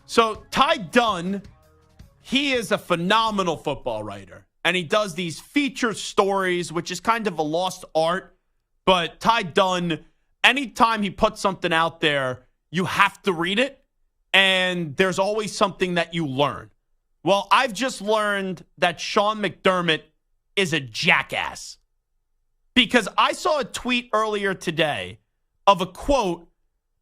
So Ty Dunn, he is a phenomenal football writer. And he does these feature stories, which is kind of a lost art. But Ty Dunn, anytime he puts something out there, you have to read it. And there's always something that you learn. Well, I've just learned that Sean McDermott is a jackass. Because I saw a tweet earlier today of a quote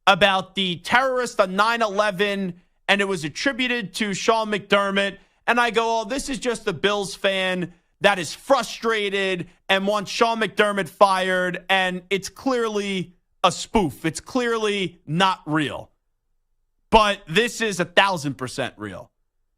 about the terrorist on 9/11, and it was attributed to Sean McDermott. And I go, oh, this is just a Bills fan that is frustrated and wants Sean McDermott fired, and it's clearly a spoof. It's clearly not real. But this is 1,000% real.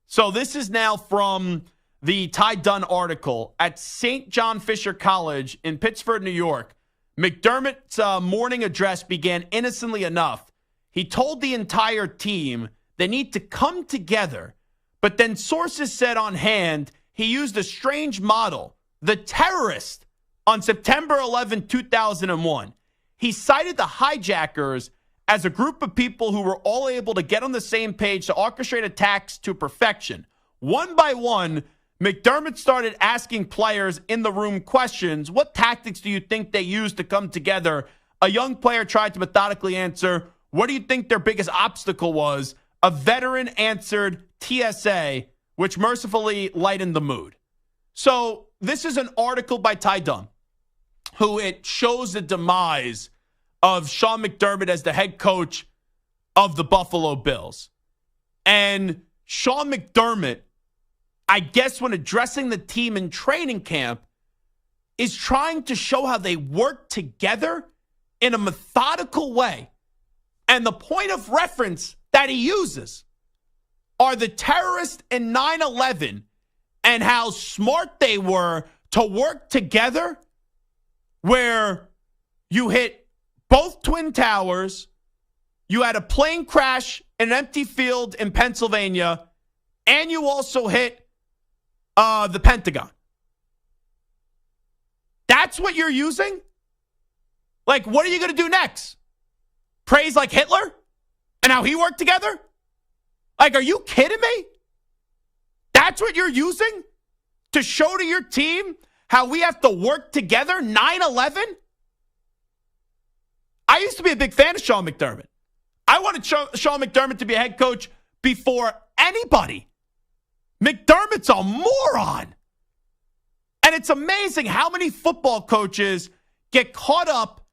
So this is now from the Ty Dunn article at St. John Fisher College in Pittsford, New York. McDermott's morning address began innocently enough. He told the entire team they need to come together, but then sources said on hand he used a strange model, the terrorist, on September 11, 2001. He cited the hijackers as a group of people who were all able to get on the same page to orchestrate attacks to perfection. One by one, McDermott started asking players in the room questions. What tactics do you think they used to come together? A young player tried to methodically answer, what do you think their biggest obstacle was? A veteran answered TSA, which mercifully lightened the mood. So this is an article by Ty Dunn, who it shows the demise of Sean McDermott as the head coach of the Buffalo Bills. And Sean McDermott, I guess when addressing the team in training camp, is trying to show how they work together in a methodical way. And the point of reference that he uses are the terrorists in 9/11 and how smart they were to work together, where you hit both Twin Towers, you had a plane crash in an empty field in Pennsylvania, and you also hit the Pentagon. That's what you're using? Like, what are you going to do next? Praise like Hitler and how he worked together? Like, are you kidding me? That's what you're using to show to your team how we have to work together? 9/11? I used to be a big fan of Sean McDermott. I wanted Sean McDermott to be a head coach before anybody. McDermott's a moron. And it's amazing how many football coaches get caught up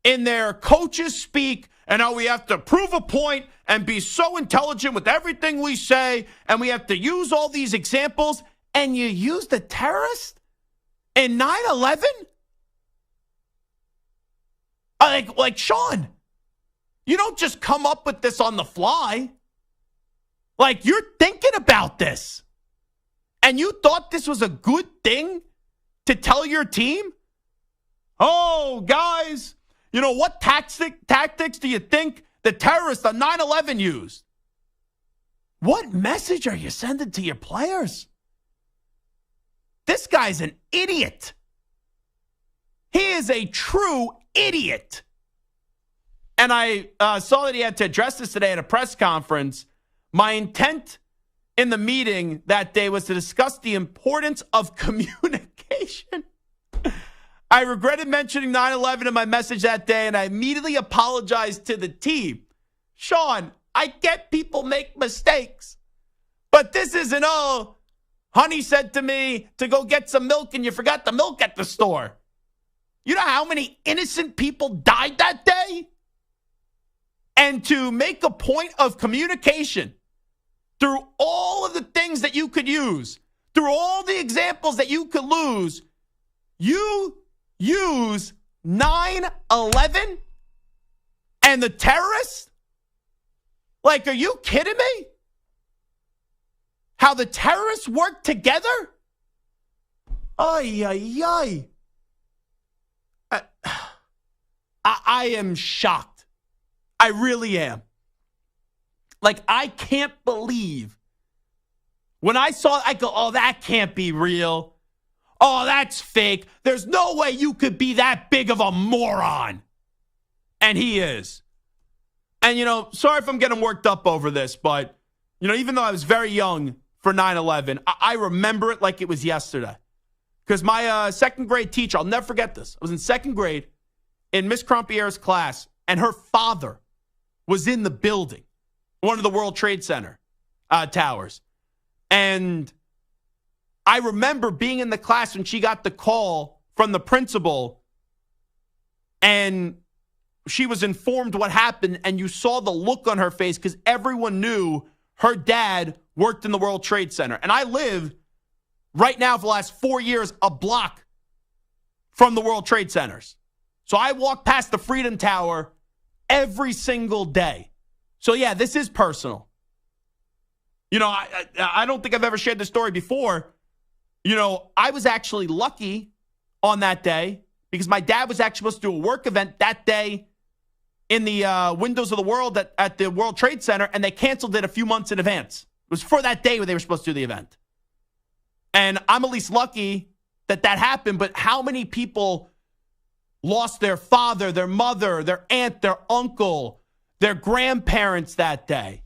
in their coaches speak and how we have to prove a point and be so intelligent with everything we say, and we have to use all these examples, and you use the terrorist in 9/11? Like Sean, you don't just come up with this on the fly. Like, you're thinking about this. And you thought this was a good thing to tell your team? Oh, guys, you know, what tactics do you think the terrorists on 9/11 used? What message are you sending to your players? This guy's an idiot. He is a true idiot. And I saw that he had to address this today at a press conference. My intent in the meeting that day was to discuss the importance of communication. I regretted mentioning 9/11 in my message that day, and I immediately apologized to the team. Sean, I get people make mistakes, but this isn't, oh, honey said to me to go get some milk and you forgot the milk at the store. You know how many innocent people died that day? And to make a point of communication through all of the things that you could use, through all the examples that you could lose, you use 9/11 and the terrorists? Like, are you kidding me? How the terrorists work together? Ay, ay, ay. I am shocked. I really am. Like, I can't believe. When I saw it, I go, oh, that can't be real. Oh, that's fake. There's no way you could be that big of a moron. And he is. And, you know, sorry if I'm getting worked up over this, but Even though I was very young for 9/11, I remember it like it was yesterday. Because my second grade teacher, I'll never forget this. I was in second grade in Miss Crumpier's class, and her father was in the building, one of the World Trade Center towers. And I remember being in the class when she got the call from the principal, and she was informed what happened, and you saw the look on her face because everyone knew her dad worked in the World Trade Center. And I live right now for the last 4 years a block from the World Trade Centers. So I walk past the Freedom Tower every single day. So yeah, this is personal. I don't think I've ever shared this story before. I was actually lucky on that day because my dad was actually supposed to do a work event that day in the Windows of the World at the World Trade Center, and they canceled it a few months in advance. It was for that day when they were supposed to do the event. And I'm at least lucky that happened, but how many people lost their father, their mother, their aunt, their uncle, their grandparents that day?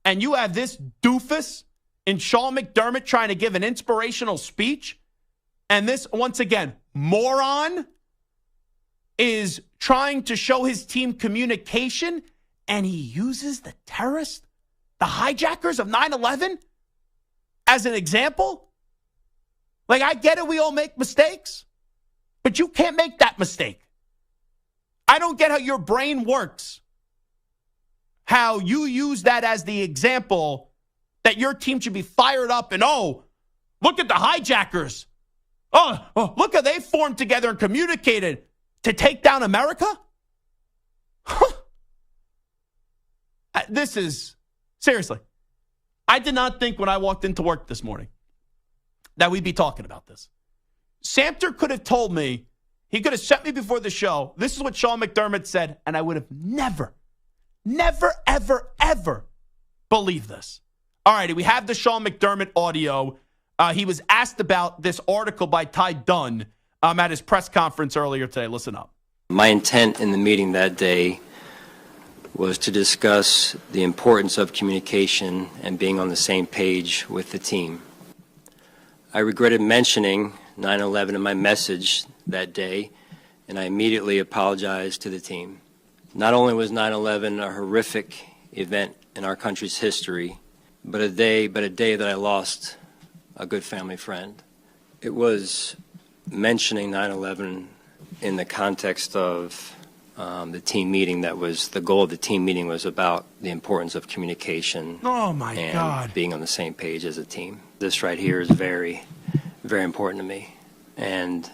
And you have this doofus in Sean McDermott trying to give an inspirational speech, and this, once again, moron is trying to show his team communication, and he uses the terrorists, the hijackers of 9/11 as an example. Like, I get it, we all make mistakes, but you can't make that mistake. I don't get how your brain works, how you use that as the example that your team should be fired up and, look at the hijackers. Oh, look how they formed together and communicated to take down America? This is, seriously, I did not think when I walked into work this morning that we'd be talking about this. Samter could have told me, he could have sent me before the show, this is what Sean McDermott said, and I would have never, ever, ever believed this. All righty, we have the Sean McDermott audio. He was asked about this article by Ty Dunn at his press conference earlier today. Listen up. My intent in the meeting that day was to discuss the importance of communication and being on the same page with the team. I regretted mentioning 9/11 in my message that day, and I immediately apologized to the team. Not only was 9/11 a horrific event in our country's history, but a day that I lost a good family friend. It was mentioning 9/11 in the context of the team meeting. That was the goal of the team meeting, was about the importance of communication. Oh my and God. Being on the same page as a team. This right here is very, very important to me, and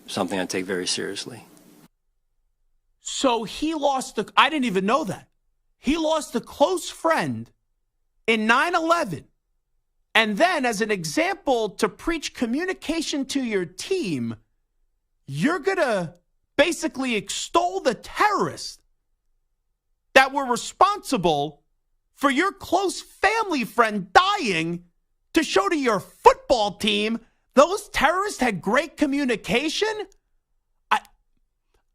something I take very seriously. So he lost I didn't even know that. He lost a close friend in 9/11. And then, as an example to preach communication to your team, you're going to basically extol the terrorists that were responsible for your close family friend dying to show to your football team those terrorists had great communication.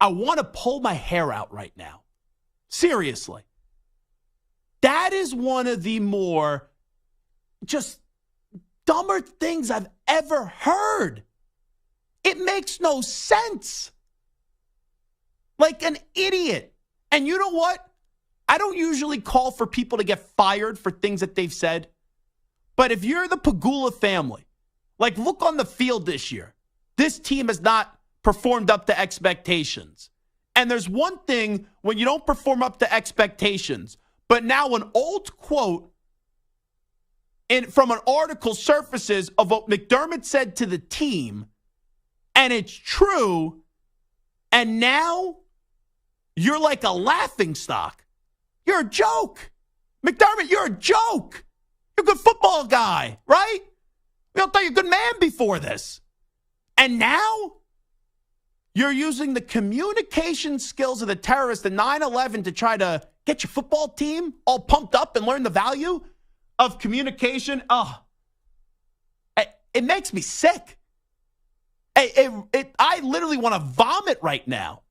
I want to pull my hair out right now. Seriously. That is one of the more just dumber things I've ever heard. It makes no sense. Like an idiot. And you know what? I don't usually call for people to get fired for things that they've said. But if you're the Pagula family, like, look on the field this year. This team has not performed up to expectations. And there's one thing when you don't perform up to expectations, but now an old quote from an article surfaces of what McDermott said to the team, and it's true, and now you're like a laughingstock. You're a joke. McDermott, you're a joke. You're a good football guy, right? We all thought you were a good man before this. And now you're using the communication skills of the terrorists in 9/11 to try to get your football team all pumped up and learn the value of communication. It makes me sick. I literally want to vomit right now.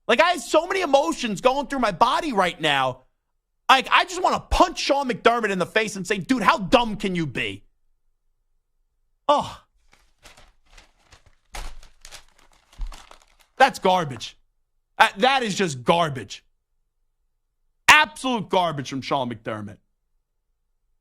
Like, I have so many emotions going through my body right now. Like, I just want to punch Sean McDermott in the face and say, dude, how dumb can you be? Oh. That's garbage. That is just garbage. Absolute garbage from Sean McDermott.